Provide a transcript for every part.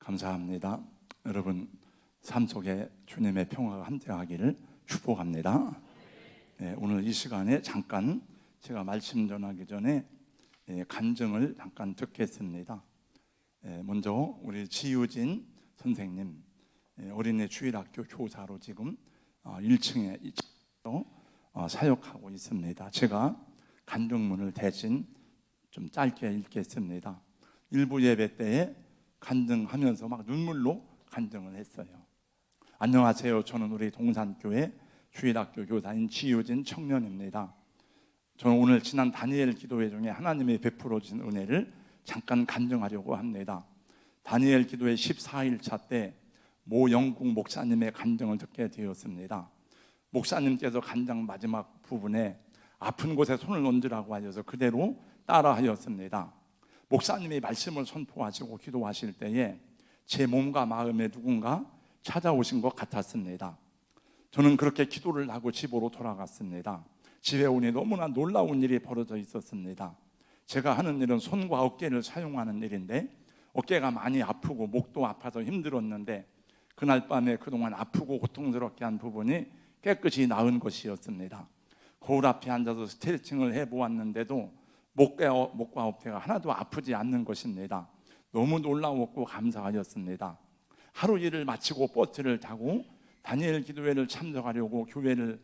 감사합니다. 여러분 삶 속에 주님의 평화가 함께하기를 축복합니다. 오늘 이 시간에 잠깐 제가 말씀 전하기 전에 간증을 잠깐 듣겠습니다. 먼저 우리 지유진 선생님, 어린이 주일학교 교사로 지금 1층에 사역하고 있습니다. 제가 간증문을 대신 좀 짧게 읽겠습니다. 일부 예배 때에 간증하면서 막 눈물로 간증을 했어요. 안녕하세요. 저는 우리 동산교회 주일학교 교사인 지유진 청년입니다. 저는 오늘 지난 다니엘 기도회 중에 하나님이 베풀어 주신 은혜를 잠깐 간증하려고 합니다. 다니엘 기도회 14일차 때 모 영국 목사님의 간증을 듣게 되었습니다. 목사님께서 간증 마지막 부분에 아픈 곳에 손을 얹으라고 하셔서 그대로 따라하였습니다. 목사님이 말씀을 선포하시고 기도하실 때에 제 몸과 마음에 누군가 찾아오신 것 같았습니다. 저는 그렇게 기도를 하고 집으로 돌아갔습니다. 집에 오니 너무나 놀라운 일이 벌어져 있었습니다. 제가 하는 일은 손과 어깨를 사용하는 일인데 어깨가 많이 아프고 목도 아파서 힘들었는데 그날 밤에 그동안 아프고 고통스럽게 한 부분이 깨끗이 나은 것이었습니다. 거울 앞에 앉아서 스트레칭을 해보았는데도 목과 어깨가 하나도 아프지 않는 것입니다. 너무 놀라웠고 감사하였습니다. 하루 일을 마치고 버스를 타고 다니엘 기도회를 참석하려고 교회를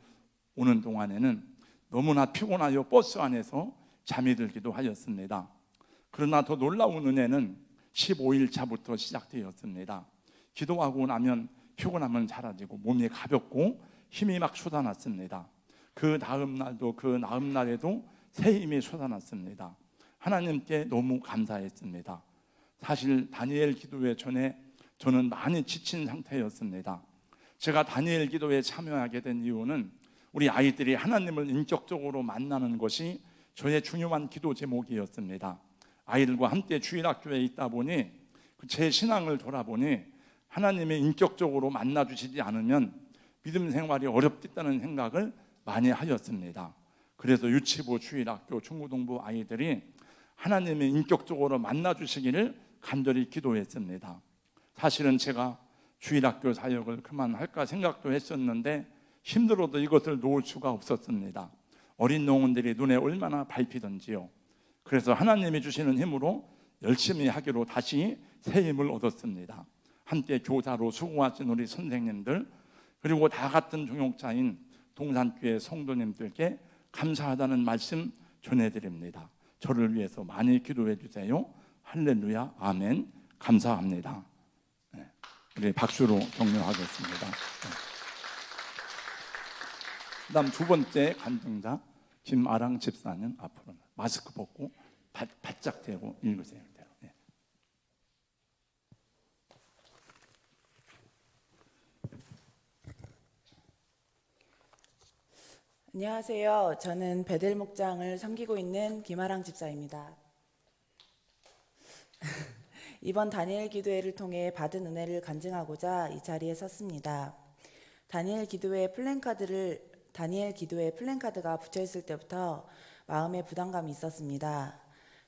오는 동안에는 너무나 피곤하여 버스 안에서 잠이 들기도 하였습니다. 그러나 더 놀라운 은혜는 15일 차부터 시작되었습니다. 기도하고 나면 피곤함은 사라지고 몸이 가볍고 힘이 막 솟아났습니다. 그 다음 날도 그 다음 날에도 새 힘이 솟아났습니다. 하나님께 너무 감사했습니다. 사실 다니엘 기도회 전에 저는 많이 지친 상태였습니다. 제가 다니엘 기도회에 참여하게 된 이유는 우리 아이들이 하나님을 인격적으로 만나는 것이 저의 중요한 기도 제목이었습니다. 아이들과 함께 주일학교에 있다 보니 제 신앙을 돌아보니 하나님이 인격적으로 만나주시지 않으면 믿음 생활이 어렵겠다는 생각을 많이 하였습니다. 그래서 유치부, 주일학교, 중고등부 아이들이 하나님이 인격적으로 만나주시기를 간절히 기도했습니다. 사실은 제가 주일학교 사역을 그만할까 생각도 했었는데 힘들어도 이것을 놓을 수가 없었습니다. 어린 영혼들이 눈에 얼마나 밟히던지요. 그래서 하나님이 주시는 힘으로 열심히 하기로 다시 새 힘을 얻었습니다. 함께 교사로 수고하신 우리 선생님들 그리고 다 같은 종역자인 동산교회 성도님들께 감사하다는 말씀 전해드립니다. 저를 위해서 많이 기도해 주세요. 할렐루야, 아멘. 감사합니다. 우리 박수로 격려하겠습니다. 그다음 두 번째 간증자 김아랑 집사님 앞으로 마스크 벗고 바짝 대고 읽으세요. 안녕하세요. 저는 베델 목장을 섬기고 있는 김아랑 집사입니다. 이번 다니엘 기도회를 통해 받은 은혜를 간증하고자 이 자리에 섰습니다. 다니엘 기도회 플랜카드가 붙여있을 때부터 마음에 부담감이 있었습니다.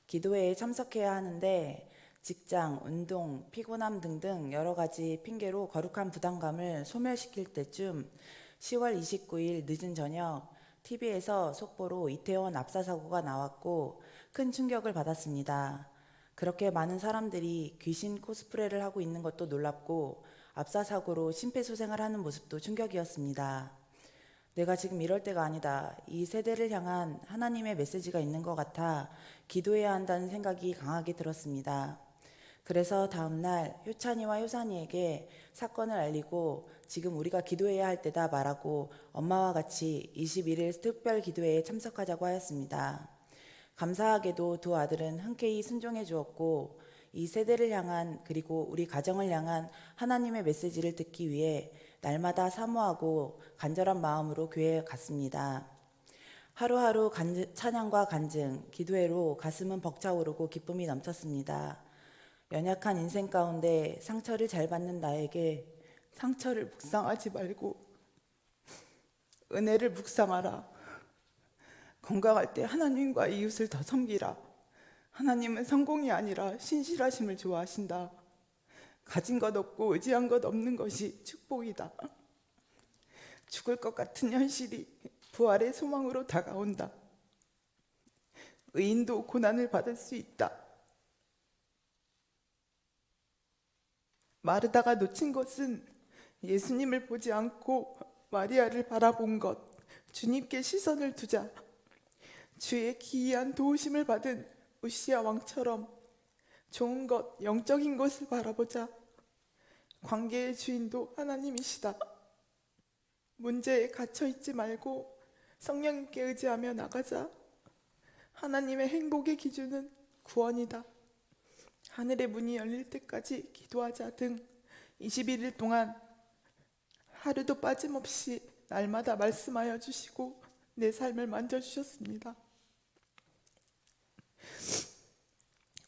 기도회에 참석해야 하는데 직장, 운동, 피곤함 등등 여러 가지 핑계로 거룩한 부담감을 소멸시킬 때쯤 10월 29일 늦은 저녁 TV에서 속보로 이태원 압사 사고가 나왔고 큰 충격을 받았습니다. 그렇게 많은 사람들이 귀신 코스프레를 하고 있는 것도 놀랍고 압사 사고로 심폐소생을 하는 모습도 충격이었습니다. 내가 지금 이럴 때가 아니다. 이 세대를 향한 하나님의 메시지가 있는 것 같아 기도해야 한다는 생각이 강하게 들었습니다. 그래서 다음날 효찬이와 효산이에게 사건을 알리고 지금 우리가 기도해야 할 때다 말하고 엄마와 같이 21일 특별 기도회에 참석하자고 하였습니다. 감사하게도 두 아들은 흔쾌히 순종해 주었고 이 세대를 향한 그리고 우리 가정을 향한 하나님의 메시지를 듣기 위해 날마다 사모하고 간절한 마음으로 교회에 갔습니다. 하루하루 찬양과 간증, 기도회로 가슴은 벅차오르고 기쁨이 넘쳤습니다. 연약한 인생 가운데 상처를 잘 받는 나에게 상처를 묵상하지 말고 은혜를 묵상하라. 건강할 때 하나님과 이웃을 더 섬기라. 하나님은 성공이 아니라 신실하심을 좋아하신다. 가진 것 없고 의지한 것 없는 것이 축복이다. 죽을 것 같은 현실이 부활의 소망으로 다가온다. 의인도 고난을 받을 수 있다. 마르다가 놓친 것은 예수님을 보지 않고 마리아를 바라본 것, 주님께 시선을 두자. 주의 기이한 도우심을 받은 우시아 왕처럼 좋은 것, 영적인 것을 바라보자. 관계의 주인도 하나님이시다. 문제에 갇혀 있지 말고 성령님께 의지하며 나가자. 하나님의 행복의 기준은 구원이다. 하늘의 문이 열릴 때까지 기도하자 등 21일 동안 하루도 빠짐없이 날마다 말씀하여 주시고 내 삶을 만져주셨습니다.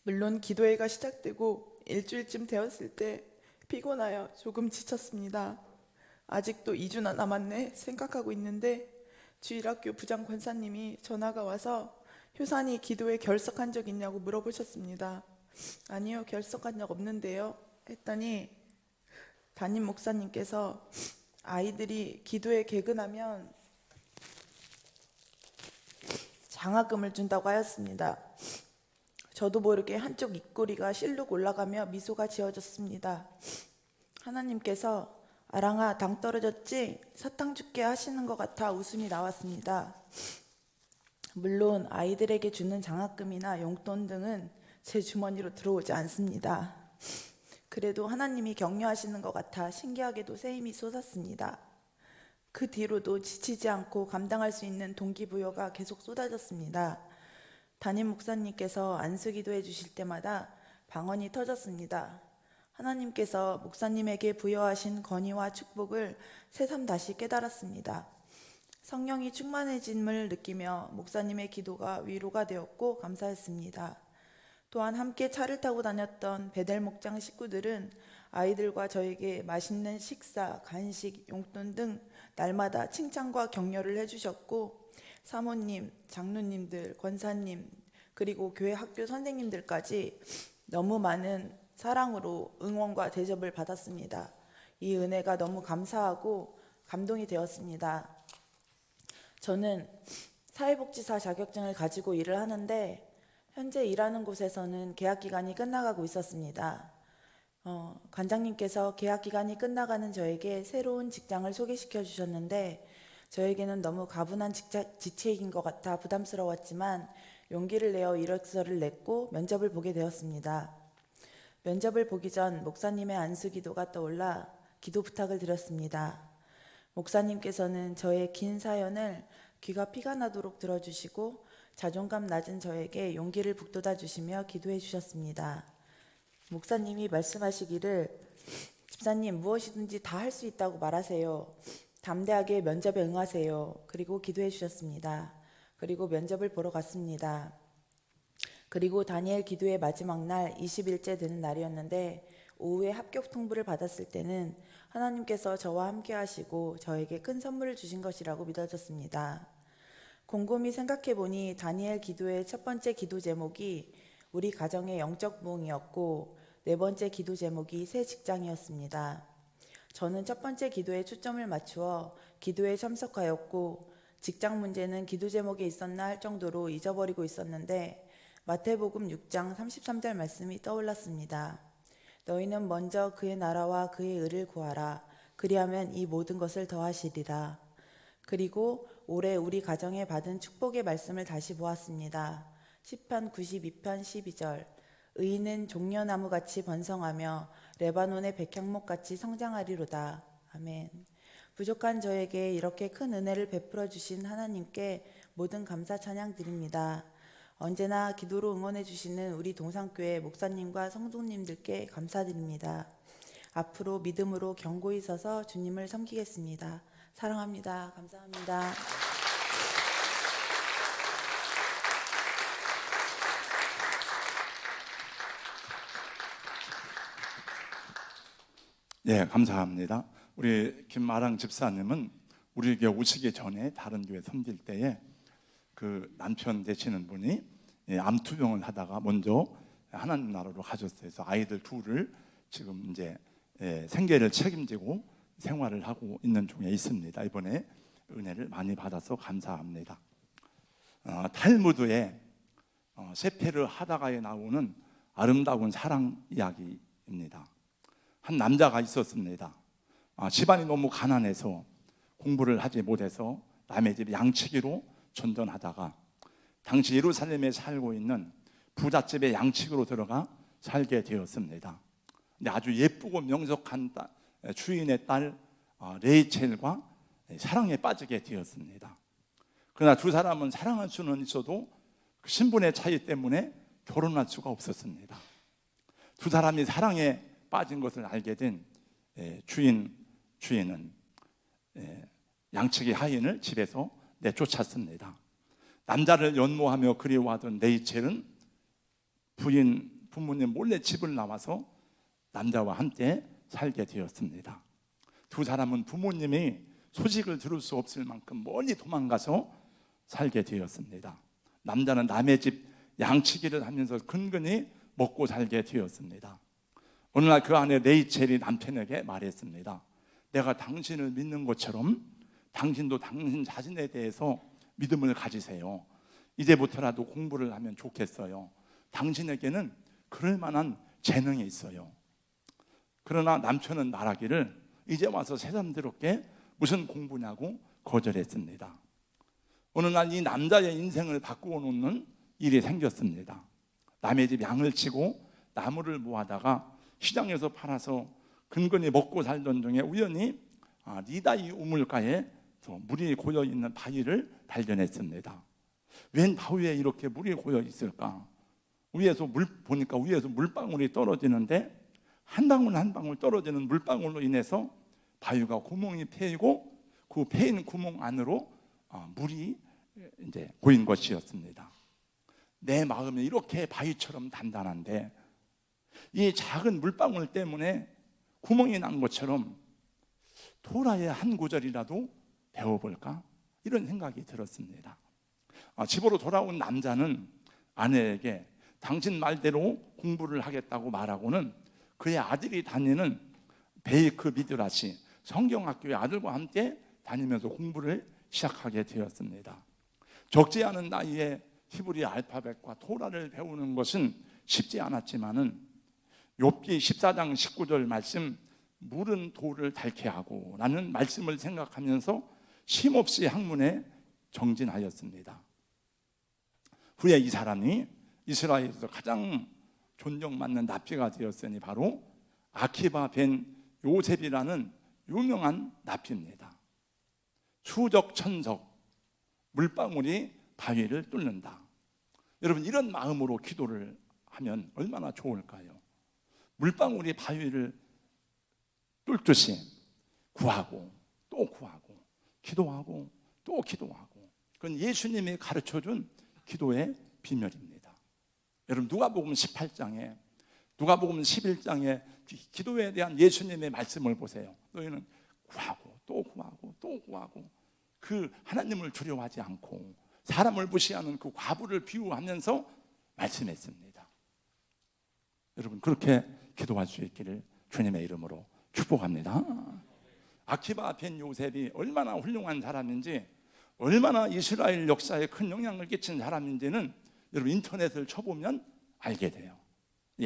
물론 기도회가 시작되고 일주일쯤 되었을 때 피곤하여 조금 지쳤습니다. 아직도 2주나 남았네 생각하고 있는데 주일학교 부장 권사님이 전화가 와서 효산이 기도회 결석한 적 있냐고 물어보셨습니다. 아니요, 결석한 적 없는데요 했더니 담임 목사님께서 아이들이 기도에 개근하면 장학금을 준다고 하였습니다. 저도 모르게 한쪽 입꼬리가 실룩 올라가며 미소가 지어졌습니다. 하나님께서 아랑아 당 떨어졌지? 사탕 줄게 하시는 것 같아 웃음이 나왔습니다. 물론 아이들에게 주는 장학금이나 용돈 등은 제 주머니로 들어오지 않습니다. 그래도 하나님이 격려하시는 것 같아 신기하게도 새 힘이 솟았습니다. 그 뒤로도 지치지 않고 감당할 수 있는 동기부여가 계속 쏟아졌습니다. 담임 목사님께서 안수기도해 주실 때마다 방언이 터졌습니다. 하나님께서 목사님에게 부여하신 건의와 축복을 새삼 다시 깨달았습니다. 성령이 충만해짐을 느끼며 목사님의 기도가 위로가 되었고 감사했습니다. 또한 함께 차를 타고 다녔던 베델 목장 식구들은 아이들과 저에게 맛있는 식사, 간식, 용돈 등 날마다 칭찬과 격려를 해주셨고 사모님, 장로님들, 권사님 그리고 교회 학교 선생님들까지 너무 많은 사랑으로 응원과 대접을 받았습니다. 이 은혜가 너무 감사하고 감동이 되었습니다. 저는 사회복지사 자격증을 가지고 일을 하는데 현재 일하는 곳에서는 계약 기간이 끝나가고 있었습니다. 관장님께서 계약 기간이 끝나가는 저에게 새로운 직장을 소개시켜 주셨는데 저에게는 너무 가분한 지책인 것 같아 부담스러웠지만 용기를 내어 이력서를 냈고 면접을 보게 되었습니다. 면접을 보기 전 목사님의 안수기도가 떠올라 기도 부탁을 드렸습니다. 목사님께서는 저의 긴 사연을 귀가 피가 나도록 들어주시고 자존감 낮은 저에게 용기를 북돋아 주시며 기도해 주셨습니다. 목사님이 말씀하시기를 집사님 무엇이든지 다 할 수 있다고 말하세요. 담대하게 면접에 응하세요. 그리고 기도해 주셨습니다. 그리고 면접을 보러 갔습니다. 그리고 다니엘 기도의 마지막 날 20일째 되는 날이었는데 오후에 합격 통보를 받았을 때는 하나님께서 저와 함께 하시고 저에게 큰 선물을 주신 것이라고 믿어졌습니다. 곰곰이 생각해보니 다니엘 기도의 첫 번째 기도 제목이 우리 가정의 영적 부흥이었고 네 번째 기도 제목이 새 직장이었습니다. 저는 첫 번째 기도에 초점을 맞추어 기도에 참석하였고 직장 문제는 기도 제목에 있었나 할 정도로 잊어버리고 있었는데 마태복음 6장 33절 말씀이 떠올랐습니다. 너희는 먼저 그의 나라와 그의 의를 구하라. 그리하면 이 모든 것을 더하시리라. 그리고 올해 우리 가정에 받은 축복의 말씀을 다시 보았습니다. 시편 92편 12절 의인은 종려나무같이 번성하며 레바논의 백향목같이 성장하리로다. 아멘. 부족한 저에게 이렇게 큰 은혜를 베풀어 주신 하나님께 모든 감사 찬양 드립니다. 언제나 기도로 응원해 주시는 우리 동산교회 목사님과 성도님들께 감사드립니다. 앞으로 믿음으로 견고히 서서 주님을 섬기겠습니다. 사랑합니다. 감사합니다. 네, 감사합니다. 우리 김아랑 집사님은 우리 교회 오시기 전에 다른 교회 섬길 때에 그 남편 되시는 분이 암투병을 하다가 먼저 하나님 나라로 가셨어요. 그래서 아이들 둘을 지금 이제 생계를 책임지고 생활을 하고 있는 중에 있습니다. 이번에 은혜를 많이 받아서 감사합니다. 탈무드의 세페르 하다가에 나오는 아름다운 사랑 이야기입니다. 한 남자가 있었습니다. 집안이 너무 가난해서 공부를 하지 못해서 남의 집 양치기로 전전하다가 당시 예루살렘에 살고 있는 부잣집의 양치기로 들어가 살게 되었습니다. 근데 아주 예쁘고 명석한 주인의 딸 레이첼과 사랑에 빠지게 되었습니다. 그러나 두 사람은 사랑할 수는 있어도 그 신분의 차이 때문에 결혼할 수가 없었습니다. 두 사람이 사랑에 빠진 것을 알게 된 주인은 양치기 하인을 집에서 내쫓았습니다. 남자를 연모하며 그리워하던 레이첼은 부모님 몰래 집을 나와서 남자와 함께 살게 되었습니다. 두 사람은 부모님이 소식을 들을 수 없을 만큼 멀리 도망가서 살게 되었습니다. 남자는 남의 집 양치기를 하면서 근근히 먹고 살게 되었습니다. 어느 날 그 아내 레이첼이 남편에게 말했습니다. 내가 당신을 믿는 것처럼 당신도 당신 자신에 대해서 믿음을 가지세요. 이제부터라도 공부를 하면 좋겠어요. 당신에게는 그럴 만한 재능이 있어요. 그러나 남편은 말하기를 이제 와서 새삼스럽게 무슨 공부냐고 거절했습니다. 어느 날 이 남자의 인생을 바꾸어 놓는 일이 생겼습니다. 남의 집 양을 치고 나무를 모아다가 시장에서 팔아서 근근히 먹고 살던 중에 우연히 리다이 우물가에 물이 고여 있는 바위를 발견했습니다. 웬 바위에 이렇게 물이 고여 있을까? 위에서 보니까 위에서 물방울이 떨어지는데 한 방울 한 방울 떨어지는 물방울로 인해서 바위가 구멍이 패이고 그 패인 구멍 안으로 물이 이제 고인 것이었습니다. 내 마음이 이렇게 바위처럼 단단한데 이 작은 물방울 때문에 구멍이 난 것처럼 토라의 한 구절이라도 배워볼까? 이런 생각이 들었습니다. 집으로 돌아온 남자는 아내에게 당신 말대로 공부를 하겠다고 말하고는 그의 아들이 다니는 베이크 미드라시 성경학교의 아들과 함께 다니면서 공부를 시작하게 되었습니다. 적지 않은 나이에 히브리 알파벳과 토라를 배우는 것은 쉽지 않았지만은 욥기 14장 19절 말씀 물은 돌을 닳게 하고 라는 말씀을 생각하면서 쉼없이 학문에 정진하였습니다. 후에 이 사람이 이스라엘에서 가장 존경받는 납비가 되었으니 바로 아키바 벤 요셉이라는 유명한 납비입니다. 수적천석 물방울이 바위를 뚫는다. 여러분 이런 마음으로 기도를 하면 얼마나 좋을까요? 물방울이 바위를 뚫듯이 구하고 또 구하고 기도하고 또 기도하고 그건 예수님이 가르쳐준 기도의 비밀입니다. 여러분 누가복음 18장에 누가복음 11장에 기도에 대한 예수님의 말씀을 보세요. 너희는 구하고 또 구하고 또 구하고 그 하나님을 두려워하지 않고 사람을 무시하는 그 과부를 비유하면서 말씀했습니다. 여러분 그렇게 기도할 수 있기를 주님의 이름으로 축복합니다. 아키바 벤 요셉이 얼마나 훌륭한 사람인지 얼마나 이스라엘 역사에 큰 영향을 끼친 사람인지는 여러분 인터넷을 쳐보면 알게 돼요.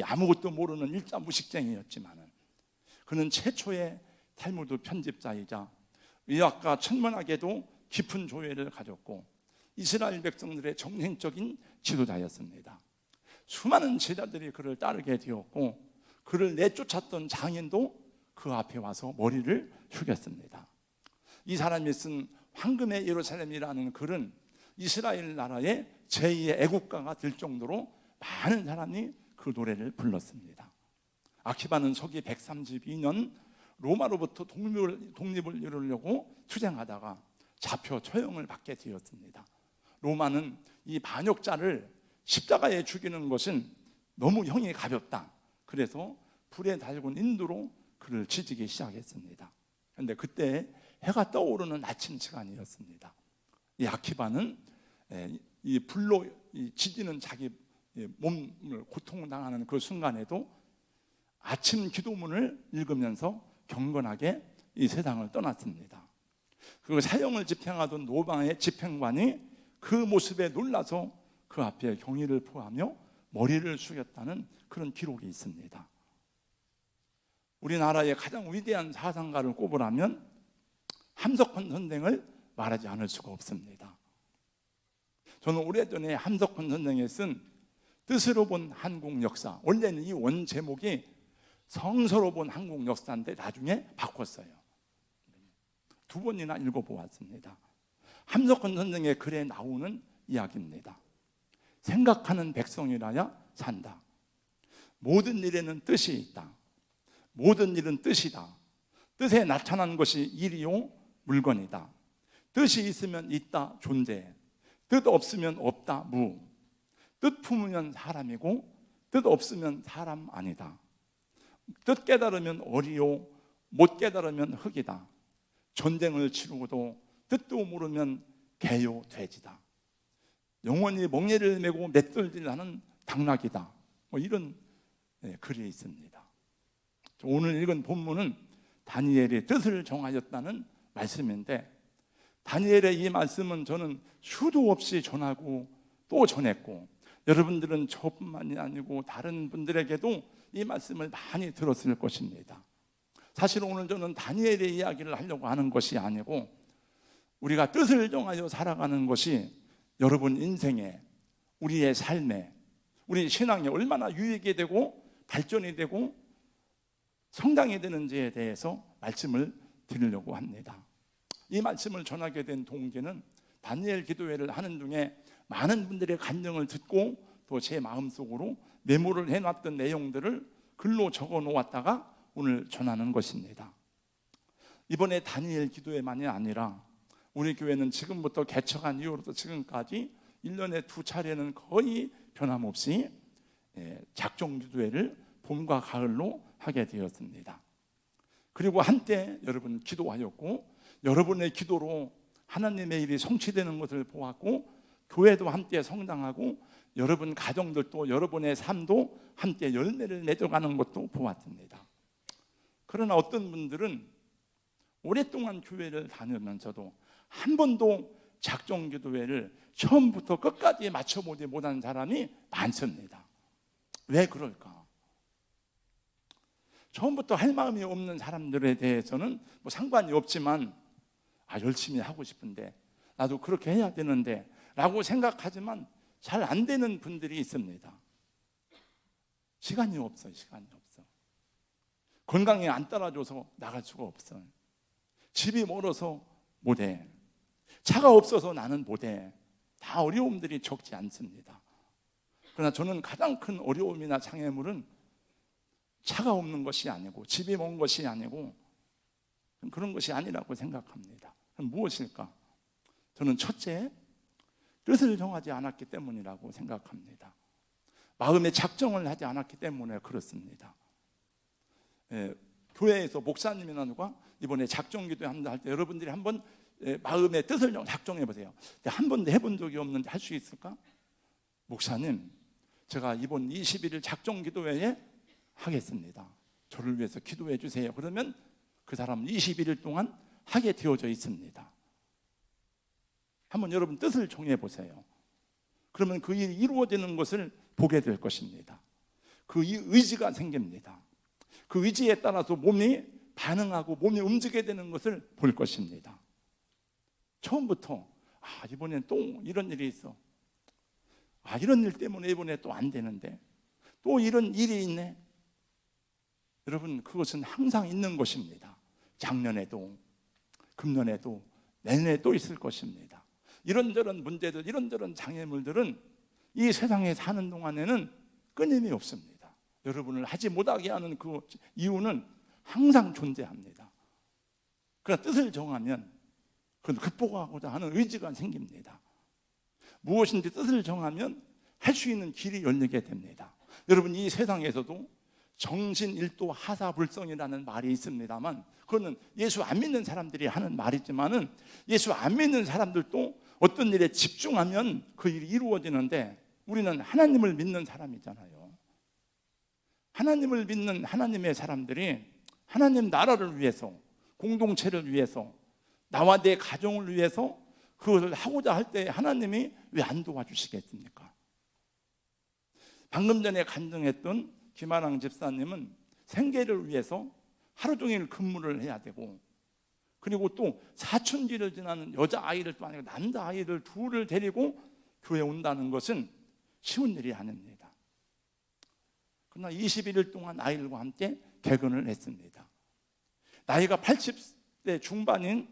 아무것도 모르는 일자 무식쟁이였지만은 그는 최초의 탈무드 편집자이자 의학과 천문학에도 깊은 조예를 가졌고 이스라엘 백성들의 정신적인 지도자였습니다. 수많은 제자들이 그를 따르게 되었고 그를 내쫓았던 장인도 그 앞에 와서 머리를 숙였습니다. 이 사람이 쓴 황금의 예루살렘이라는 글은 이스라엘 나라의 제2의 애국가가 될 정도로 많은 사람이 그 노래를 불렀습니다. 아키바는 서기 132년 로마로부터 독립을 이루려고 투쟁하다가 잡혀 처형을 받게 되었습니다. 로마는 이 반역자를 십자가에 죽이는 것은 너무 형이 가볍다. 그래서 불에 달군 인두로 그를 치지기 시작했습니다. 그런데 그때 해가 떠오르는 아침 시간이었습니다. 이 아키바는 이 불로 지지는 자기 몸을 고통당하는 그 순간에도 아침 기도문을 읽으면서 경건하게 이 세상을 떠났습니다. 그 사형을 집행하던 노방의 집행관이 그 모습에 놀라서 그 앞에 경의를 표하며 머리를 숙였다는 그런 기록이 있습니다. 우리나라의 가장 위대한 사상가를 꼽으라면 함석헌 선생을 말하지 않을 수가 없습니다. 저는 오래전에 함석헌 선생이 쓴 뜻으로 본 한국 역사, 원래는 이 원 제목이 성서로 본 한국 역사인데 나중에 바꿨어요. 두 번이나 읽어보았습니다. 함석헌 선생의 글에 나오는 이야기입니다. 생각하는 백성이라야 산다. 모든 일에는 뜻이 있다. 모든 일은 뜻이다. 뜻에 나타난 것이 일이요 물건이다. 뜻이 있으면 있다 존재. 뜻 없으면 없다 무. 뜻 품으면 사람이고 뜻 없으면 사람 아니다. 뜻 깨달으면 어리요 못 깨달으면 흙이다. 전쟁을 치르고도 뜻도 모르면 개요 돼지다. 영원히 멍에를 메고 맷돌질하는 당나귀다. 이런 글이 있습니다. 오늘 읽은 본문은 다니엘이 뜻을 정하였다는 말씀인데, 다니엘의 이 말씀은 저는 수도 없이 전하고 또 전했고, 여러분들은 저뿐만이 아니고 다른 분들에게도 이 말씀을 많이 들었을 것입니다. 사실 오늘 저는 다니엘의 이야기를 하려고 하는 것이 아니고, 우리가 뜻을 정하여 살아가는 것이 여러분 인생에, 우리의 삶에, 우리 신앙에 얼마나 유익이 되고 발전이 되고 성장이 되는지에 대해서 말씀을 드리려고 합니다. 이 말씀을 전하게 된 동기는 다니엘 기도회를 하는 중에 많은 분들의 간증을 듣고 또 제 마음속으로 메모를 해놨던 내용들을 글로 적어 놓았다가 오늘 전하는 것입니다. 이번에 다니엘 기도회만이 아니라 우리 교회는 지금부터 개척한 이후로부터 지금까지 1년에 2차례는 거의 변함없이 작정 기도회를 봄과 가을로 하게 되었습니다. 그리고 한때 여러분 기도하였고, 여러분의 기도로 하나님의 일이 성취되는 것을 보았고, 교회도 함께 성장하고, 여러분 가정들도, 여러분의 삶도 함께 열매를 맺어가는 것도 보았습니다. 그러나 어떤 분들은 오랫동안 교회를 다니면서도 한 번도 작정 기도회를 처음부터 끝까지 맞춰보지 못한 사람이 많습니다. 왜 그럴까? 처음부터 할 마음이 없는 사람들에 대해서는 뭐 상관이 없지만, 열심히 하고 싶은데, 나도 그렇게 해야 되는데 라고 생각하지만 잘 안 되는 분들이 있습니다. 시간이 없어. 건강이 안 따라줘서 나갈 수가 없어. 집이 멀어서 못해. 차가 없어서 나는 못해. 다 어려움들이 적지 않습니다. 그러나 저는 가장 큰 어려움이나 장애물은 차가 없는 것이 아니고, 집이 먼 것이 아니고, 그런 것이 아니라고 생각합니다. 그럼 무엇일까? 저는 첫째, 뜻을 정하지 않았기 때문이라고 생각합니다. 마음의 작정을 하지 않았기 때문에 그렇습니다. 교회에서 목사님이나 누가 이번에 작정기도 할 때 여러분들이 한번 마음의 뜻을 작정해 보세요. 한 번도 해본 적이 없는데 할 수 있을까? 목사님, 제가 이번 21일 작정기도회에 하겠습니다. 저를 위해서 기도해 주세요. 그러면 그 사람은 21일 동안 하게 되어져 있습니다. 한번 여러분 뜻을 정해 보세요. 그러면 그 일이 이루어지는 것을 보게 될 것입니다. 그 의지가 생깁니다. 그 의지에 따라서 몸이 반응하고 몸이 움직이게 되는 것을 볼 것입니다. 처음부터 이번엔 또 이런 일이 있어. 이런 일 때문에 이번에 또 안 되는데, 또 이런 일이 있네. 여러분, 그것은 항상 있는 것입니다. 작년에도 금년에도 내년에 또 있을 것입니다. 이런저런 문제들, 이런저런 장애물들은 이 세상에 사는 동안에는 끊임이 없습니다. 여러분을 하지 못하게 하는 그 이유는 항상 존재합니다. 그러나 뜻을 정하면 그건 극복하고자 하는 의지가 생깁니다. 무엇인지 뜻을 정하면 할 수 있는 길이 열리게 됩니다. 여러분, 이 세상에서도 정신일도 하사불성이라는 말이 있습니다만, 그거는 예수 안 믿는 사람들이 하는 말이지만은, 예수 안 믿는 사람들도 어떤 일에 집중하면 그 일이 이루어지는데, 우리는 하나님을 믿는 사람이잖아요. 하나님을 믿는 하나님의 사람들이 하나님 나라를 위해서, 공동체를 위해서, 나와 내 가정을 위해서 그것을 하고자 할 때 하나님이 왜 안 도와주시겠습니까? 방금 전에 간증했던 김아랑 집사님은 생계를 위해서 하루 종일 근무를 해야 되고, 그리고 또 사춘기를 지나는 여자아이를 또 아니고 남자아이를 둘을 데리고 교회에 온다는 것은 쉬운 일이 아닙니다. 그러나 21일 동안 아이들과 함께 개근을 했습니다. 나이가 80대 중반인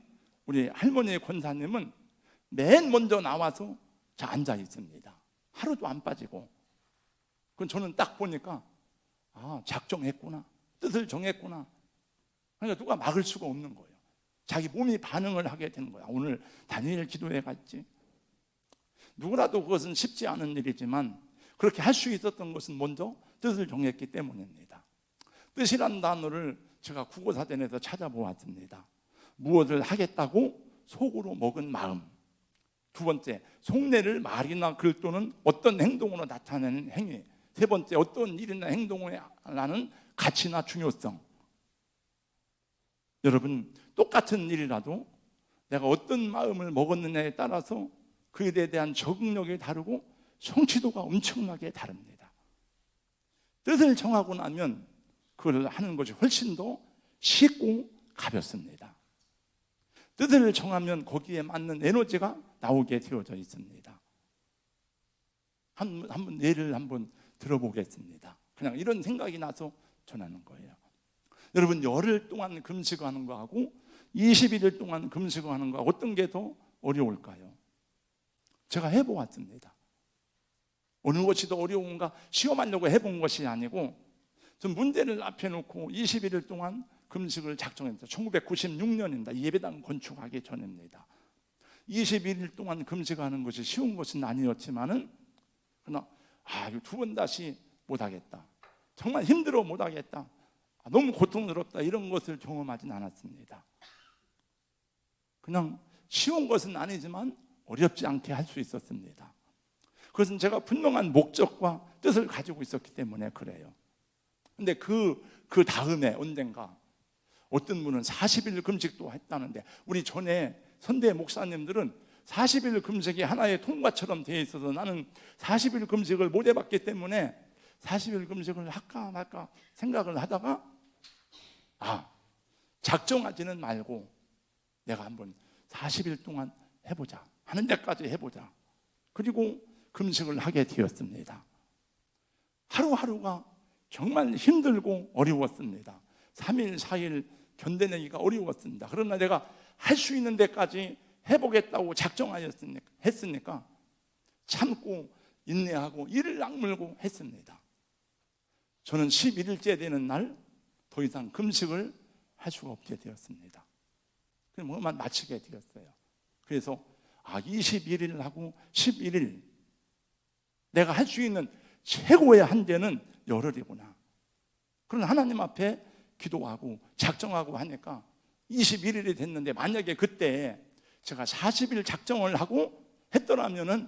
우리 할머니의 권사님은 맨 먼저 나와서 앉아 있습니다. 하루도 안 빠지고. 그건 저는 딱 보니까 작정했구나, 뜻을 정했구나. 그러니까 누가 막을 수가 없는 거예요. 자기 몸이 반응을 하게 되는 거야. 오늘 다니엘 기도회 갔지. 누구라도 그것은 쉽지 않은 일이지만 그렇게 할 수 있었던 것은 먼저 뜻을 정했기 때문입니다. 뜻이란 단어를 제가 국어사전에서 찾아보았습니다. 무엇을 하겠다고 속으로 먹은 마음. 두 번째, 속내를 말이나 글 또는 어떤 행동으로 나타내는 행위. 세 번째, 어떤 일이나 행동을 하는 가치나 중요성. 여러분, 똑같은 일이라도 내가 어떤 마음을 먹었느냐에 따라서 그 일에 대한 적응력이 다르고 성취도가 엄청나게 다릅니다. 뜻을 정하고 나면 그걸 하는 것이 훨씬 더 쉽고 가볍습니다. 뜻을 정하면 거기에 맞는 에너지가 나오게 되어져 있습니다. 한번 예를 한번 들어보겠습니다. 그냥 이런 생각이 나서 전하는 거예요. 여러분, 열흘 동안 금식하는 거하고 21일 동안 금식하는 거 어떤 게 더 어려울까요? 제가 해보았습니다. 어느 것이 더 어려운가 시험하려고 해본 것이 아니고, 전 문제를 앞에 놓고 21일 동안 금식을 작정했어요. 1996년입니다. 예배당 건축하기 전입니다. 21일 동안 금식하는 것이 쉬운 것은 아니었지만은, 그러나 이거 두 번 다시 못하겠다, 정말 힘들어 못하겠다, 너무 고통스럽다, 이런 것을 경험하진 않았습니다. 그냥 쉬운 것은 아니지만 어렵지 않게 할 수 있었습니다. 그것은 제가 분명한 목적과 뜻을 가지고 있었기 때문에 그래요. 근데 그 다음에 언젠가 어떤 분은 40일 금식도 했다는데, 우리 전에 선대 목사님들은 40일 금식이 하나의 통과처럼 되어 있어서 나는 40일 금식을 못 해봤기 때문에 40일 금식을 할까 말까 생각을 하다가 작정하지는 말고 내가 한번 40일 동안 해보자, 하는 데까지 해보자. 그리고 금식을 하게 되었습니다. 하루하루가 정말 힘들고 어려웠습니다. 3일, 4일 견뎌내기가 어려웠습니다. 그러나 내가 할 수 있는 데까지 해보겠다고 작정하였으니까 참고 인내하고 이를 악물고 했습니다. 저는 11일째 되는 날 더 이상 금식을 할 수가 없게 되었습니다. 그만 마치게 되었어요. 그래서 21일하고 11일 내가 할 수 있는 최고의 한계는 열흘이구나. 그런 하나님 앞에 기도하고 작정하고 하니까 21일이 됐는데, 만약에 그때 제가 40일 작정을 하고 했더라면은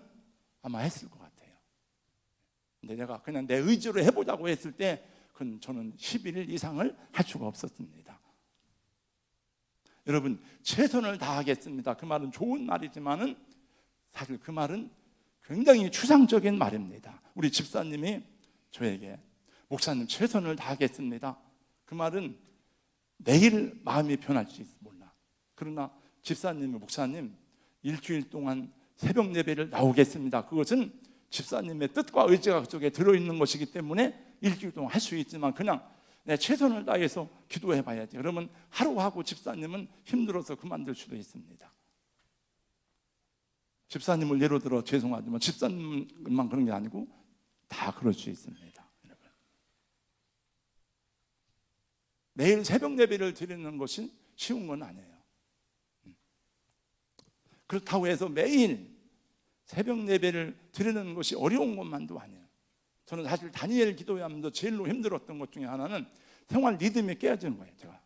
아마 했을 것 같아요. 근데 내가 그냥 내 의지로 해보자고 했을 때 그건 저는 11일 이상을 할 수가 없었습니다. 여러분, 최선을 다하겠습니다. 그 말은 좋은 말이지만은 사실 그 말은 굉장히 추상적인 말입니다. 우리 집사님이 저에게 목사님 최선을 다하겠습니다, 그 말은 내일 마음이 변할지 몰라. 그러나 집사님이 목사님 일주일 동안 새벽 예배를 나오겠습니다, 그것은 집사님의 뜻과 의지가 그쪽에 들어있는 것이기 때문에 일주일 동안 할 수 있지만 그냥 내 최선을 다해서 기도해 봐야지. 그러면 하루하고 집사님은 힘들어서 그만둘 수도 있습니다. 집사님을 예로 들어 죄송하지만 집사님만 그런 게 아니고 다 그럴 수 있습니다. 여러분, 매일 새벽 예배를 드리는 것이 쉬운 건 아니에요. 그렇다고 해서 매일 새벽 예배를 드리는 것이 어려운 것만도 아니에요. 저는 사실 다니엘 기도하면서 제일로 힘들었던 것 중에 하나는 생활 리듬이 깨어지는 거예요. 제가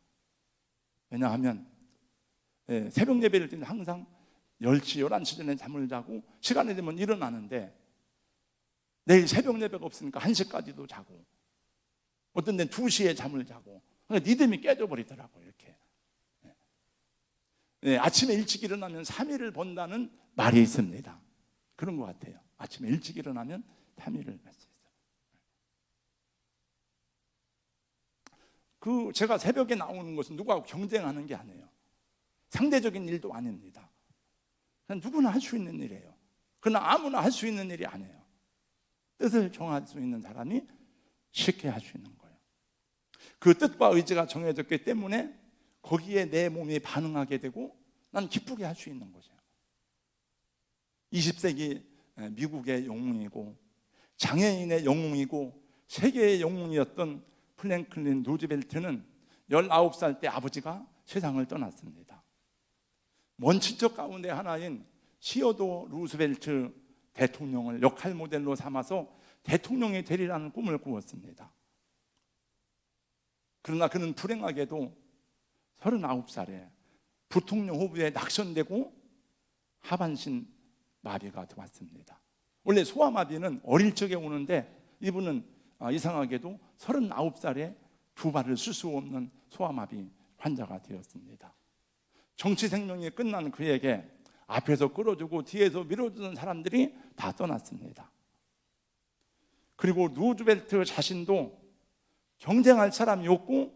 왜냐하면 새벽 예배를 드리는 항상 10시, 11시 전에 잠을 자고 시간이 되면 일어나는데 내일 새벽 예배가 없으니까 1시까지도 자고 어떤 데는 2시에 잠을 자고. 그러니까 리듬이 깨져버리더라고요. 이렇게. 네, 아침에 일찍 일어나면 3일을 번다는 말이 있습니다. 그런 것 같아요. 아침에 일찍 일어나면 3일을 할 수 있어요. 제가 새벽에 나오는 것은 누구하고 경쟁하는 게 아니에요. 상대적인 일도 아닙니다. 그냥 누구나 할 수 있는 일이에요. 그러나 아무나 할 수 있는 일이 아니에요. 뜻을 정할 수 있는 사람이 쉽게 할 수 있는 거예요. 그 뜻과 의지가 정해졌기 때문에 거기에 내 몸이 반응하게 되고 난 기쁘게 할 수 있는 거죠. 20세기 미국의 영웅이고 장애인의 영웅이고 세계의 영웅이었던 프랭클린 루즈벨트는 19살 때 아버지가 세상을 떠났습니다. 먼 친척 가운데 하나인 시어도 루즈벨트 대통령을 역할 모델로 삼아서 대통령이 되리라는 꿈을 꾸었습니다. 그러나 그는 불행하게도 39살에 부통령 후보에 낙선되고 하반신 마비가 왔습니다. 원래 소아마비는 어릴 적에 오는데 이분은 이상하게도 39살에 두 발을 쓸 수 없는 소아마비 환자가 되었습니다. 정치 생명이 끝난 그에게 앞에서 끌어주고 뒤에서 밀어주는 사람들이 다 떠났습니다. 그리고 루즈벨트 자신도 경쟁할 사람이 없고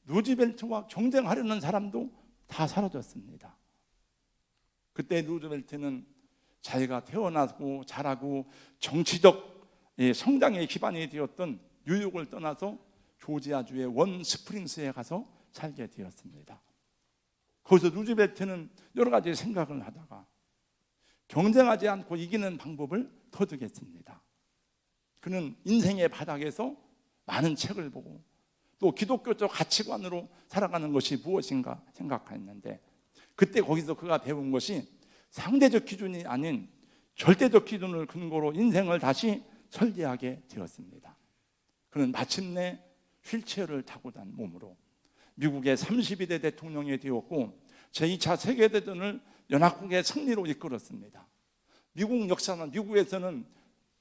루즈벨트와 경쟁하려는 사람도 다 사라졌습니다. 그때 루즈벨트는 자기가 태어나고 자라고 정치적 성장의 기반이 되었던 뉴욕을 떠나서 조지아주의 원 스프링스에 가서 살게 되었습니다. 거기서 루즈벨트는 여러 가지 생각을 하다가 경쟁하지 않고 이기는 방법을 터득했습니다. 그는 인생의 바닥에서 많은 책을 보고 또 기독교적 가치관으로 살아가는 것이 무엇인가 생각했는데 그때 거기서 그가 배운 것이 상대적 기준이 아닌 절대적 기준을 근거로 인생을 다시 설계하게 되었습니다. 그는 마침내 휠체어를 타고 단 몸으로 미국의 32대 대통령이 되었고 제2차 세계대전을 연합국의 승리로 이끌었습니다. 미국 역사는 미국에서는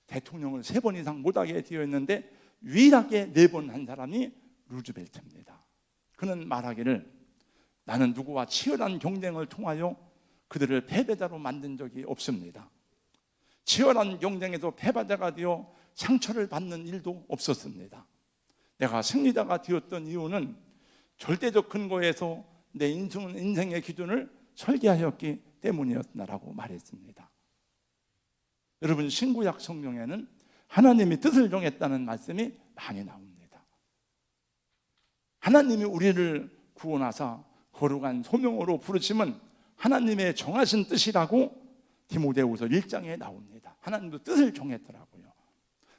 대통령을 3번 이상 못하게 되어 있는데 유일하게 4번 한 사람이 루즈벨트입니다. 그는 말하기를 나는 누구와 치열한 경쟁을 통하여 그들을 패배자로 만든 적이 없습니다. 치열한 경쟁에서 패배자가 되어 상처를 받는 일도 없었습니다. 내가 승리자가 되었던 이유는 절대적 근거에서 내 인생의 기준을 설계하였기 때문이었다라고 말했습니다. 여러분, 신구약 성경에는 하나님이 뜻을 정했다는 말씀이 많이 나옵니다. 하나님이 우리를 구원하사 거룩한 소명으로 부르심은 하나님의 정하신 뜻이라고 디모데후서 1장에 나옵니다. 하나님도 뜻을 정했더라고요.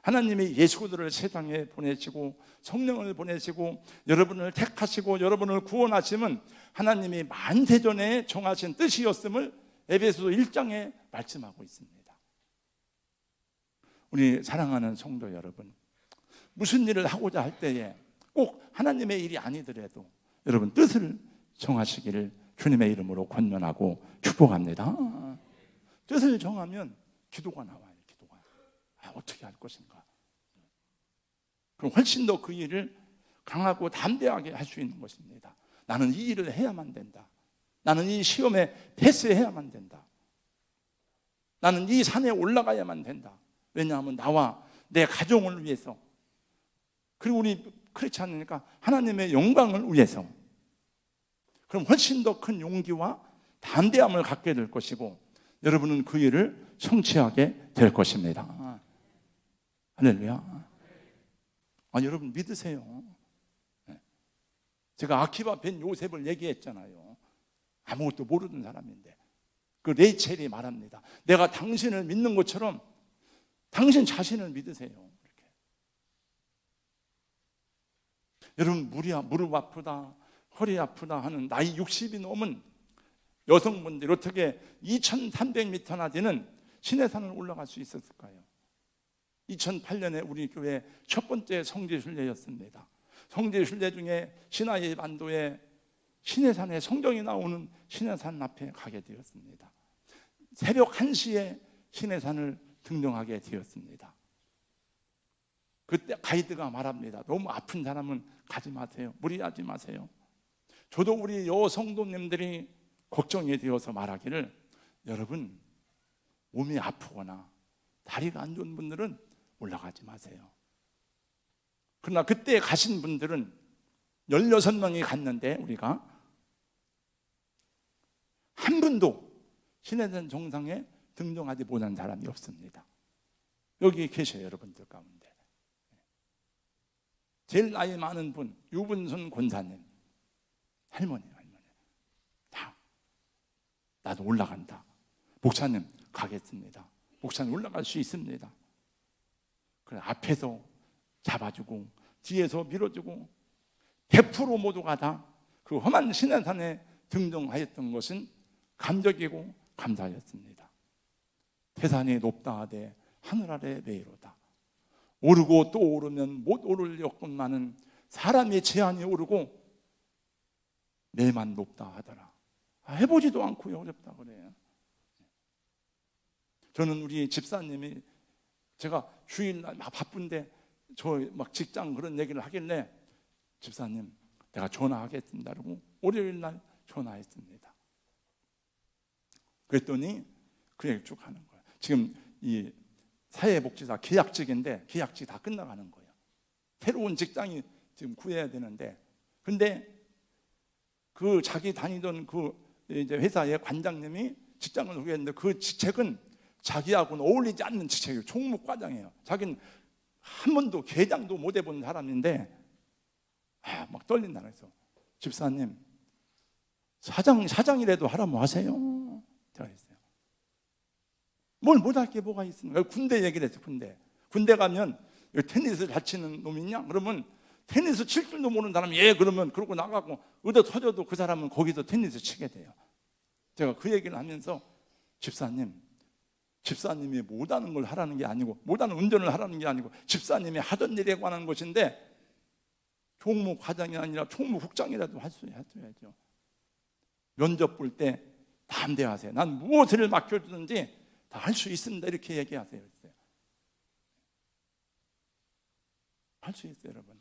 하나님이 예수들을 세상에 보내시고 성령을 보내시고 여러분을 택하시고 여러분을 구원하심은 하나님이 만세전에 정하신 뜻이었음을 에베소서 1장에 말씀하고 있습니다. 우리 사랑하는 성도 여러분, 무슨 일을 하고자 할 때에 꼭 하나님의 일이 아니더라도 여러분 뜻을 정하시기를 주님의 이름으로 권면하고 축복합니다. 뜻을 정하면 기도가 나와요. 기도가. 어떻게 할 것인가. 그럼 훨씬 더 그 일을 강하고 담대하게 할 수 있는 것입니다. 나는 이 일을 해야만 된다. 나는 이 시험에 패스해야만 된다. 나는 이 산에 올라가야만 된다. 왜냐하면 나와 내 가정을 위해서, 그리고 우리 그렇지 않으니까 하나님의 영광을 위해서, 그럼 훨씬 더 큰 용기와 담대함을 갖게 될 것이고 여러분은 그 일을 성취하게 될 것입니다. 할렐루야. 여러분 믿으세요. 제가 아키바 벤 요셉을 얘기했잖아요. 아무것도 모르는 사람인데 그 레이첼이 말합니다. 내가 당신을 믿는 것처럼 당신 자신을 믿으세요. 이렇게. 여러분 무릎 아프다, 허리 아프다 하는 나이 60이 넘은 여성분들이 어떻게 2300m나 되는 시내산을 올라갈 수 있었을까요? 2008년에 우리 교회 첫 번째 성지순례였습니다. 성지순례 중에 시나이 반도에 시내산에 성경이 나오는 시내산 앞에 가게 되었습니다. 새벽 1시에 시내산을 등정하게 되었습니다. 그때 가이드가 말합니다. 너무 아픈 사람은 가지 마세요. 무리하지 마세요. 저도 우리 여성도님들이 걱정이 되어서 말하기를, 여러분 몸이 아프거나 다리가 안 좋은 분들은 올라가지 마세요. 그러나 그때 가신 분들은 16명이 갔는데 우리가 한 분도 신해산 정상에 등정하지 못한 사람이 없습니다. 여기 계셔요, 여러분들 가운데. 제일 나이 많은 분, 유분순 권사님, 할머니 다 나도 올라간다. 목사님 가겠습니다. 목사님 올라갈 수 있습니다. 그래, 앞에서 잡아주고 뒤에서 밀어주고 100% 모두가 다 그 험한 신해산에 등정하였던 것은 감격이고 감사였습니다. 태산이 높다 하되 하늘 아래 매이로다. 오르고 또 오르면 못 오르려건만은 사람의 제한이 오르고 내만 높다 하더라. 해보지도 않고요, 어렵다 그래요. 저는 우리 집사님이, 제가 주일날 막 바쁜데 저 막 직장 그런 얘기를 하길래, 집사님 내가 전화하겠습니다 그러고 월요일날 전화했습니다. 그랬더니 그 얘기 쭉 하는 거예요. 지금 이 사회복지사 계약직인데 계약직 다 끝나가는 거예요. 새로운 직장이 지금 구해야 되는데, 근데 그 자기 다니던 그 이제 회사의 관장님이 직장을 구했는데 그 직책은 자기하고는 어울리지 않는 직책이에요. 총무과장이에요. 자기는 한 번도 계장도 못 해본 사람인데 막 떨린다. 그래서 집사님 사장이라도 하라고 하세요. 제가 했어요. 뭘 못할 게 뭐가 있습니까? 군대 얘기를 했어요. 군대 가면 테니스 잘 치는 놈이 있냐? 그러면 테니스 칠 줄도 모르는 사람이 그러면 그러고 나가고 얻어 터져도 그 사람은 거기서 테니스 치게 돼요. 제가 그 얘기를 하면서 집사님이 못하는 걸 하라는 게 아니고, 못하는 운전을 하라는 게 아니고 집사님이 하던 일에 관한 것인데 총무과장이 아니라 총무국장이라도 할 수 있어야죠. 면접 볼 때 담대하세요. 난 무엇을 맡겨주든지 다 할 수 있습니다. 이렇게 얘기하세요. 할 수 있어요, 여러분.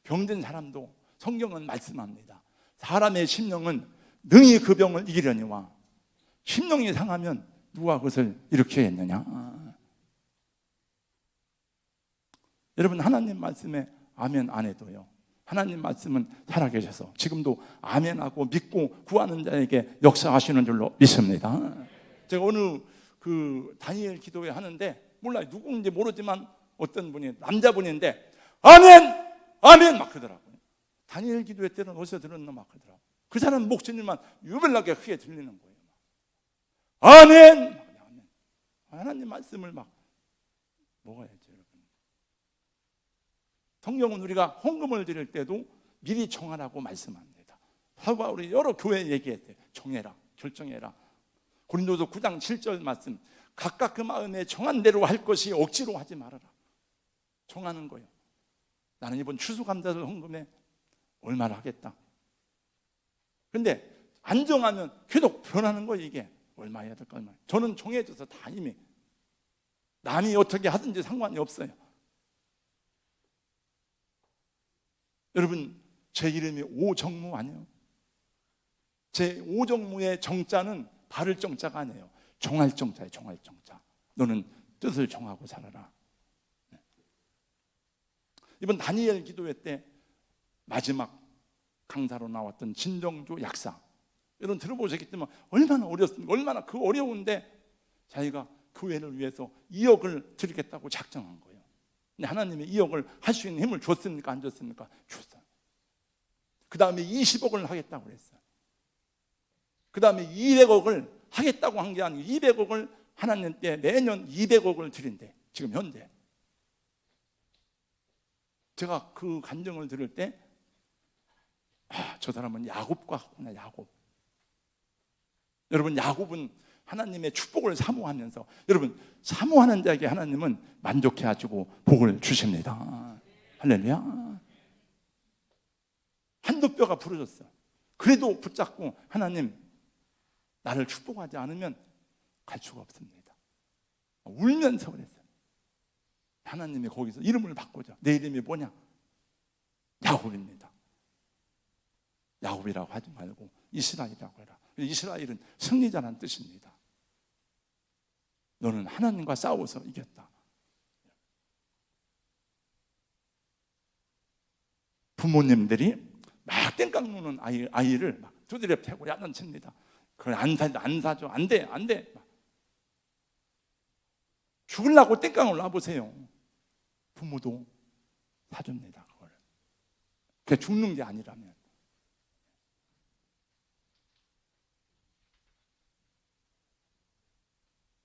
병든 사람도 성경은 말씀합니다. 사람의 심령은 능히 그 병을 이기려니와 심령이 상하면 누가 그것을 이렇게 했느냐. 여러분, 하나님 말씀에 아멘 안 해도요, 하나님 말씀은 살아계셔서 지금도 아멘하고 믿고 구하는 자에게 역사하시는 줄로 믿습니다. 제가 어느 그 다니엘 기도회 하는데, 몰라요, 누구인지 모르지만 어떤 분이 남자분인데 아멘 막 그러더라고요. 다니엘 기도회 때는 어디서 들었나 막 그러더라고요. 그 사람 목소리만 유별나게 크게 들리는 거예요. 아멘. 하나님 말씀을 막 먹어야죠, 여러분. 성경은 우리가 헌금을 드릴 때도 미리 정하라고 말씀합니다. 사도 바울이 여러 교회 얘기했대요. 정해라, 결정해라. 고린도서 9장 7절 말씀, 각각 그 마음에 정한 대로 할 것이 억지로 하지 말아라. 정하는 거예요. 나는 이번 추수감사절 헌금에 얼마나 하겠다. 근데 안 정하면 계속 변하는 거예요. 이게 얼마 해야 될까, 얼마. 저는 정해져서 다 이미 남이 어떻게 하든지 상관이 없어요. 여러분, 제 이름이 오정무 아니에요? 제 오정무의 정자는 바를 정자가 아니에요. 정할 정자예요. 정할 정자. 너는 뜻을 정하고 살아라. 이번 다니엘 기도회 때 마지막 강사로 나왔던 진정조 약사, 여러분 들어보셨겠지만 얼마나 어렸습니까? 얼마나 그 어려운데 자기가 교회를 위해서 2억을 드리겠다고 작정한 거예요. 근데 하나님이 2억을 할 수 있는 힘을 줬습니까? 안 줬습니까? 줬어요. 그 다음에 20억을 하겠다고 그랬어요. 그 다음에 200억을 하겠다고 한 게 아니고 200억을 하나님께 매년 200억을 드린대. 지금 현재. 제가 그 간증을 들을 때 저 사람은 야곱과 같구나. 야곱. 여러분, 야곱은 하나님의 축복을 사모하면서, 여러분, 사모하는 자에게 하나님은 만족해 하시고 복을 주십니다. 할렐루야. 한두 뼈가 부러졌어. 그래도 붙잡고 하나님 나를 축복하지 않으면 갈 수가 없습니다. 울면서 그랬어요. 하나님이 거기서 이름을 바꾸죠. 내 이름이 뭐냐? 야곱입니다. 야곱이라고 하지 말고 이스라엘이라고 해라. 이스라엘은 승리자라는 뜻입니다. 너는 하나님과 싸워서 이겼다. 부모님들이 막 땡깡 노는 아이를 막 두드려 패고 야단칩니다. 그걸 안 사죠. 안 돼. 죽으려고 땡깡을 놔보세요. 부모도 사줍니다. 그걸. 그게 죽는 게 아니라면.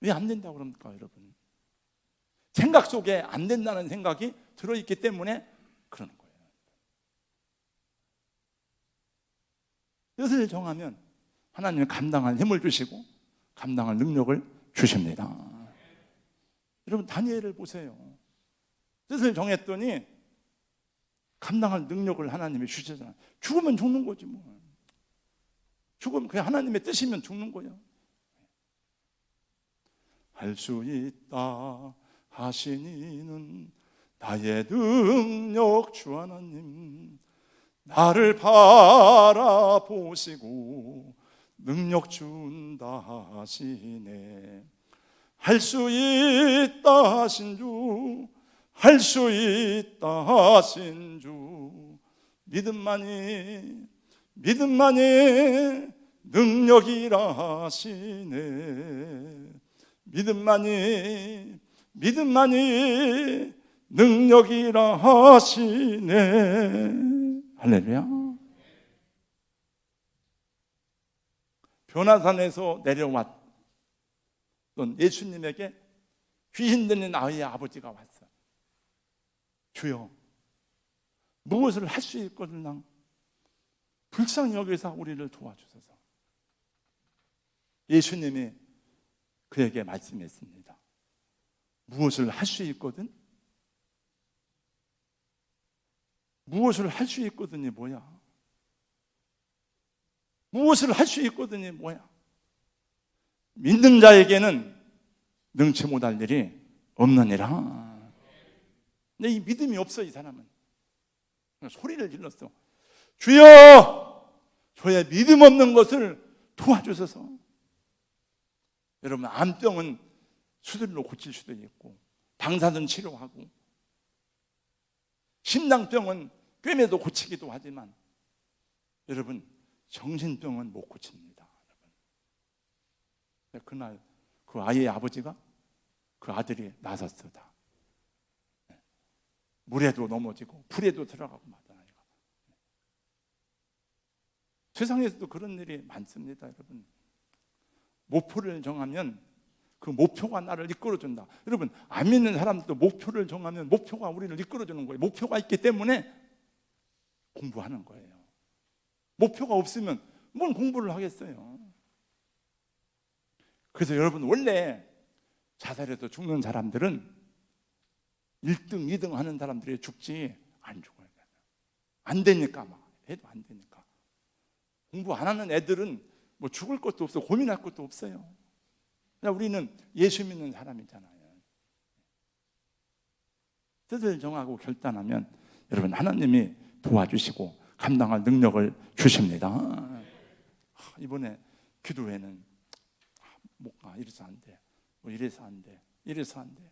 왜 안 된다고 그럽니까, 여러분? 생각 속에 안 된다는 생각이 들어있기 때문에 그러는 거예요. 뜻을 정하면 하나님이 감당할 힘을 주시고 감당할 능력을 주십니다. 여러분, 다니엘을 보세요. 뜻을 정했더니 감당할 능력을 하나님이 주시잖아요. 죽으면 죽는 거지 뭐. 죽으면 그냥 하나님의 뜻이면 죽는 거예요. 할 수 있다 하시니는 나의 능력 주 하나님, 나를 바라보시고 능력 준다 하시네. 할 수 있다 하신 주, 할 수 있다 하신 주, 믿음만이 능력이라 하시네. 믿음만이 능력이라 하시네. 할렐루야. 변화산에서 내려왔던 예수님에게 귀신 들린 아이의 아버지가 왔어. 주여, 무엇을 할 수 있거든 불쌍히 여기서 우리를 도와주소서. 예수님이 그에게 말씀했습니다. 무엇을 할 수 있거든? 무엇을 할 수 있거든이 뭐야? 무엇을 할 수 있거든이 뭐야? 믿는 자에게는 능치 못할 일이 없느니라. 근데 이 믿음이 없어, 이 사람은. 소리를 질렀어. 주여, 저의 믿음 없는 것을 도와주소서. 여러분, 암병은 수술로 고칠 수도 있고 방사선 치료하고, 심장병은 꿰매도 고치기도 하지만 여러분, 정신병은 못 고칩니다. 그날 그 아이의 아버지가, 그 아들이 나섰어. 다 물에도 넘어지고 풀에도 들어가고 말이야. 세상에서도 그런 일이 많습니다. 여러분, 목표를 정하면 그 목표가 나를 이끌어준다. 여러분, 안 믿는 사람도 목표를 정하면 목표가 우리를 이끌어주는 거예요. 목표가 있기 때문에 공부하는 거예요. 목표가 없으면 뭔 공부를 하겠어요. 그래서 여러분, 원래 자살해서 죽는 사람들은 1등, 2등 하는 사람들이 죽지 안 죽어요. 안 되니까, 막 해도 안 되니까. 공부 안 하는 애들은 뭐 죽을 것도 없어, 고민할 것도 없어요. 그냥 우리는 예수 믿는 사람이잖아요. 뜻을 정하고 결단하면 여러분, 하나님이 도와주시고 감당할 능력을 주십니다. 이번에 기도회는 못 가, 이래서 안 돼, 뭐 이래서 안 돼, 이래서 안 돼.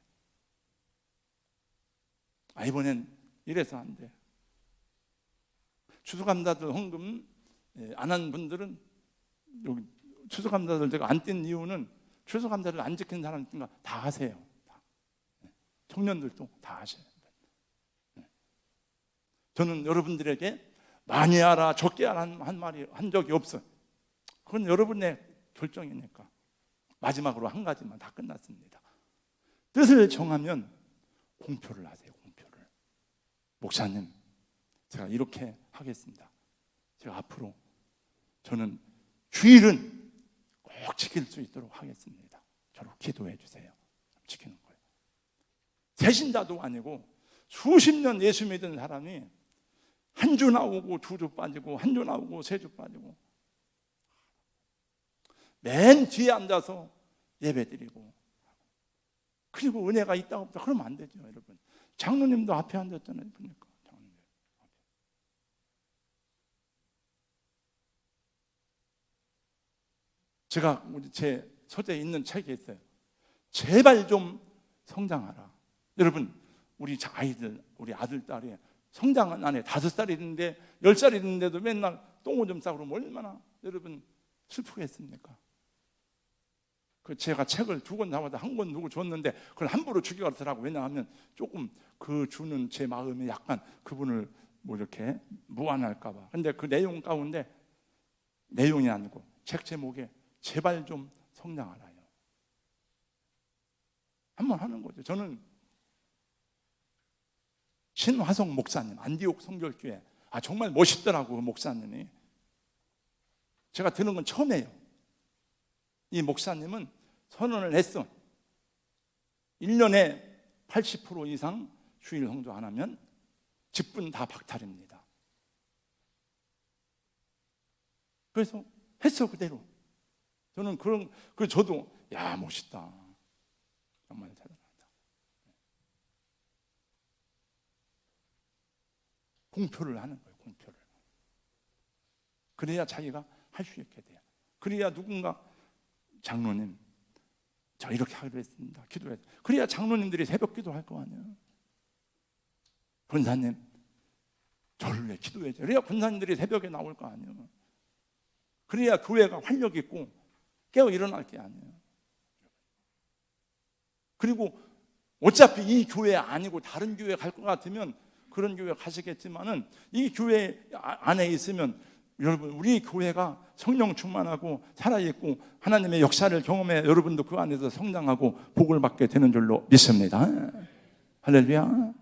이번엔 이래서 안 돼. 추수감사절 헌금 안 한 분들은, 여기 추수감사절 제가 안 뗀 이유는 추수감사를 안 지킨 사람들과 다 하세요. 청년들도 다 하셔요. 저는 여러분들에게 많이 하라, 적게 하라 한 말이 한 적이 없어요. 그건 여러분의 결정이니까. 마지막으로 한 가지만, 다 끝났습니다. 뜻을 정하면 공표를 하세요. 공표를. 목사님, 제가 이렇게 하겠습니다. 제가 앞으로 저는 주일은 꼭 지킬 수 있도록 하겠습니다. 저로 기도해 주세요. 지키는 거예요. 새신자도 아니고 수십 년 예수 믿은 사람이 한 주 나오고 2주 빠지고, 한 주 나오고 3주 빠지고, 맨 뒤에 앉아서 예배 드리고, 그리고 은혜가 있다 없다 그러면 안 되죠, 여러분. 장로님도 앞에 앉았잖아요, 보니까. 장로님. 제가 제 소재에 있는 책에 있어요. 제발 좀 성장하라. 여러분, 우리 아이들, 우리 아들, 딸이 성장은 안 해. 5살이는데 10살이는데도 맨날 똥오줌 싸고 그러면 얼마나 여러분 슬프겠습니까? 그 제가 책을 2권 잡아서 1권 누구 줬는데 그걸 함부로 죽여가더라고. 왜냐하면 조금 그 주는 제 마음이 약간 그분을 뭐 이렇게 무안할까봐. 근데 그 내용 가운데 내용이 아니고 책 제목에 제발 좀 성장하라요. 한번 하는 거죠. 저는 신화성 목사님, 안디옥 성결교회, 정말 멋있더라고, 그 목사님이. 제가 들은 건 처음이에요. 이 목사님은 선언을 했어. 1년에 80% 이상 주일 성도 안 하면 직분 다 박탈입니다. 그래서 했어, 그대로. 저는 저도 야, 멋있다. 정말 대단하다. 공표를 하는 거예요, 공표를. 그래야 자기가 할 수 있게 돼요. 그래야 누군가 장로님, 저 이렇게 하기로 했습니다. 기도해. 그래야 장로님들이 새벽 기도할 거 아니에요. 권사님, 저를 위해 기도해. 그래야 권사님들이 새벽에 나올 거 아니에요. 그래야 교회가 활력 있고 깨어 일어날 게 아니에요. 그리고 어차피 이 교회 아니고 다른 교회 갈 것 같으면 그런 교회 가시겠지만은 이 교회 안에 있으면 여러분, 우리 교회가 성령 충만하고 살아있고 하나님의 역사를 경험해 여러분도 그 안에서 성장하고 복을 받게 되는 줄로 믿습니다. 할렐루야.